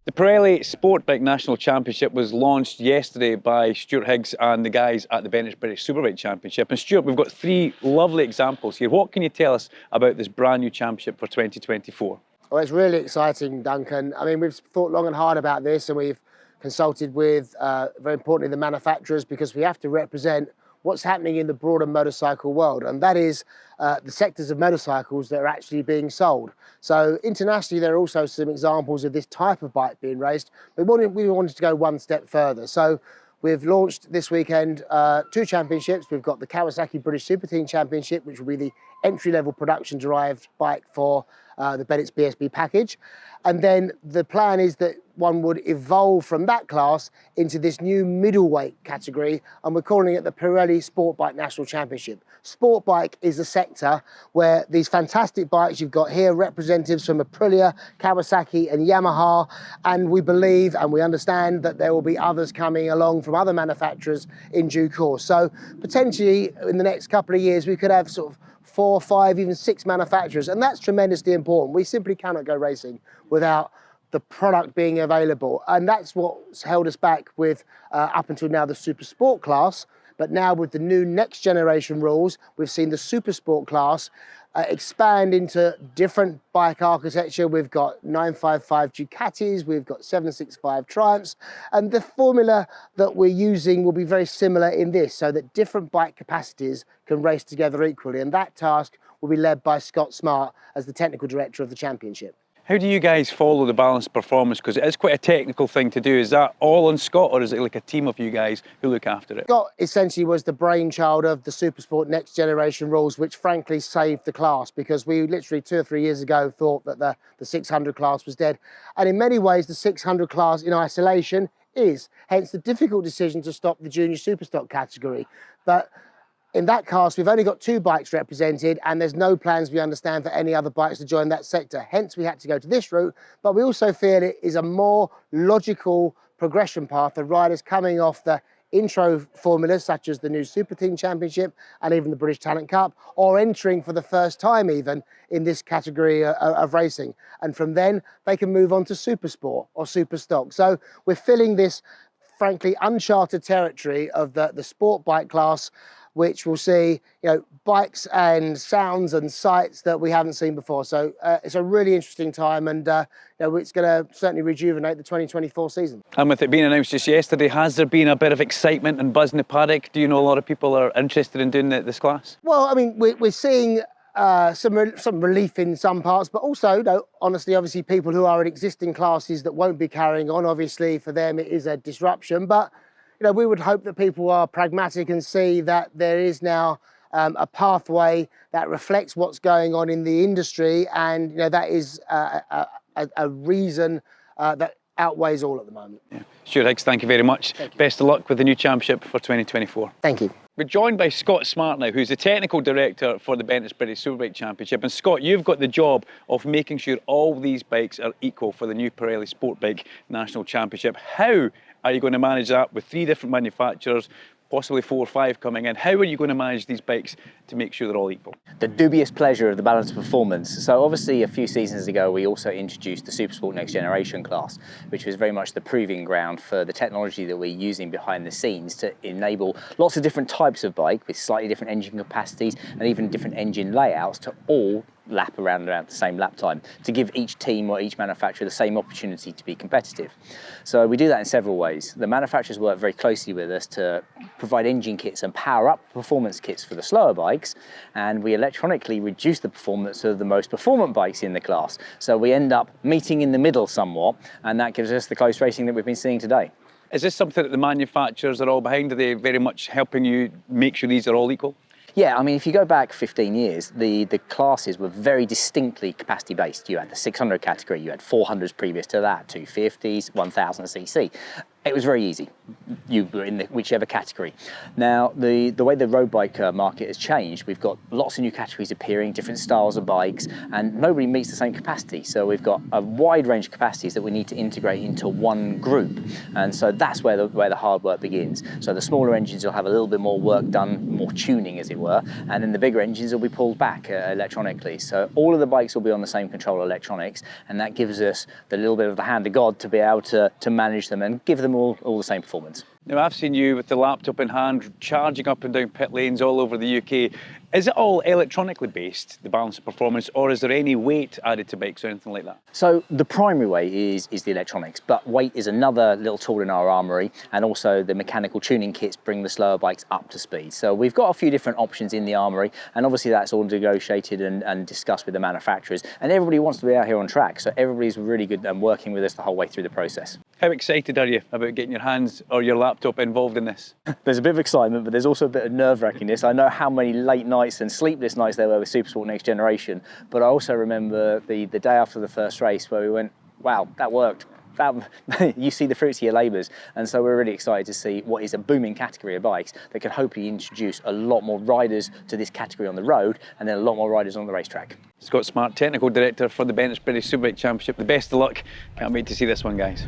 The Pirelli Sportbike National Championship was launched yesterday by Stuart Higgs and the guys at the Bennetts British Superbike Championship. And Stuart, we've got three lovely examples here. What can you tell us about this brand new championship for 2024? Well, it's really exciting, Duncan. I mean, we've thought long and hard about this, and we've consulted with, very importantly, the manufacturers, because we have to represent what's happening in the broader motorcycle world, and that is the sectors of motorcycles that are actually being sold. So internationally, there are also some examples of this type of bike being raced. We wanted to go one step further. So we've launched this weekend two championships. We've got the Kawasaki British Superbike Championship, which will be the entry-level production-derived bike for the Bennetts BSB package. And then the plan is that one would evolve from that class into this new middleweight category, and we're calling it the Pirelli Sportbike National Championship. Sport bike is a sector where these fantastic bikes you've got here, representatives from Aprilia, Kawasaki and Yamaha, and we believe and we understand that there will be others coming along from other manufacturers in due course. So potentially in the next couple of years we could have sort of 4, 5, even 6 manufacturers, and that's tremendously important. We simply cannot go racing without the product being available, and that's what's held us back with up until now the Super Sport class. But now with the new next generation rules, we've seen the Super Sport class expand into different bike architecture. We've got 955 Ducatis, we've got 765 Triumphs, and the formula that we're using will be very similar in this, so that different bike capacities can race together equally, and that task will be led by Scott Smart as the technical director of the championship. How do you guys follow the balanced performance? Because it is quite a technical thing to do. Is that all on Scott, or is it like a team of you guys who look after it? Scott essentially was the brainchild of the Supersport next generation rules, which frankly saved the class, because we literally 2 or 3 years ago thought that the 600 class was dead. And in many ways, the 600 class in isolation is, hence the difficult decision to stop the junior superstock category. But in that class, we've only got 2 bikes represented, and there's no plans, we understand, for any other bikes to join that sector. Hence, we had to go to this route, but we also feel it is a more logical progression path for riders coming off the intro formulas, such as the new Super Team Championship and even the British Talent Cup, or entering for the first time even in this category of racing. And from then, they can move on to Super Sport or Super Stock. So we're filling this, frankly, uncharted territory of the sport bike class, which will see, bikes and sounds and sights that we haven't seen before. So it's a really interesting time, and it's going to certainly rejuvenate the 2024 season. And with it being announced just yesterday, has there been a bit of excitement and buzz in the paddock? Do you know a lot of people are interested in doing this class? Well, I mean, we're seeing some relief in some parts, but also, honestly, obviously, people who are in existing classes that won't be carrying on, obviously, for them it is a disruption. But we would hope that people are pragmatic and see that there is now a pathway that reflects what's going on in the industry, and that is a reason that outweighs all at the moment. Yeah. Stuart Higgs, thank you very much. Best of luck with the new championship for 2024. Thank you. We're joined by Scott Smart now, who's the technical director for the Bennetts British Superbike Championship. And Scott, you've got the job of making sure all these bikes are equal for the new Pirelli Sportbike National Championship. How are you going to manage that with 3 different manufacturers, possibly 4 or 5 coming in? How are you going to manage these bikes to make sure they're all equal? The dubious pleasure of the balanced performance. So obviously a few seasons ago we also introduced the Supersport Next Generation class, which was very much the proving ground for the technology that we're using behind the scenes to enable lots of different types of bike with slightly different engine capacities and even different engine layouts to all lap around the same lap time, to give each team or each manufacturer the same opportunity to be competitive. So we do that in several ways. The manufacturers work very closely with us to provide engine kits and power up performance kits for the slower bikes, and we electronically reduce the performance of the most performant bikes in the class. So we end up meeting in the middle somewhat, and that gives us the close racing that we've been seeing today. Is this something that the manufacturers are all behind? Are they very much helping you make sure these are all equal? Yeah, I mean, if you go back 15 years, the classes were very distinctly capacity-based. You had the 600 category, you had 400s previous to that, 250s, 1000cc. It was very easy. You were in whichever category. Now, the way the road bike market has changed, we've got lots of new categories appearing, different styles of bikes, and nobody meets the same capacity. So we've got a wide range of capacities that we need to integrate into one group. And so that's where the hard work begins. So the smaller engines will have a little bit more work done, more tuning as it were, and then the bigger engines will be pulled back electronically. So all of the bikes will be on the same control electronics, and that gives us the little bit of the hand of God to be able to manage them and give them all the same performance. Now, I've seen you with the laptop in hand, charging up and down pit lanes all over the UK. Is it all electronically based, the balance of performance, or is there any weight added to bikes or anything like that? So the primary way is the electronics, but weight is another little tool in our armoury, and also the mechanical tuning kits bring the slower bikes up to speed. So we've got a few different options in the armoury, and obviously that's all negotiated and discussed with the manufacturers, and everybody wants to be out here on track, so everybody's really good and working with us the whole way through the process. How excited are you about getting your hands or your laptop involved in this? There's a bit of excitement, but there's also a bit of nerve-wrackingness. I know how many late nights and sleepless nights there were with Supersport Next Generation, but I also remember the day after the first race where we went, wow, that worked. You see the fruits of your labours, and so we're really excited to see what is a booming category of bikes that can hopefully introduce a lot more riders to this category on the road, and then a lot more riders on the racetrack. Scott Smart, Technical Director for the Bennetts British Superbike Championship. The best of luck. Can't wait to see this one, guys.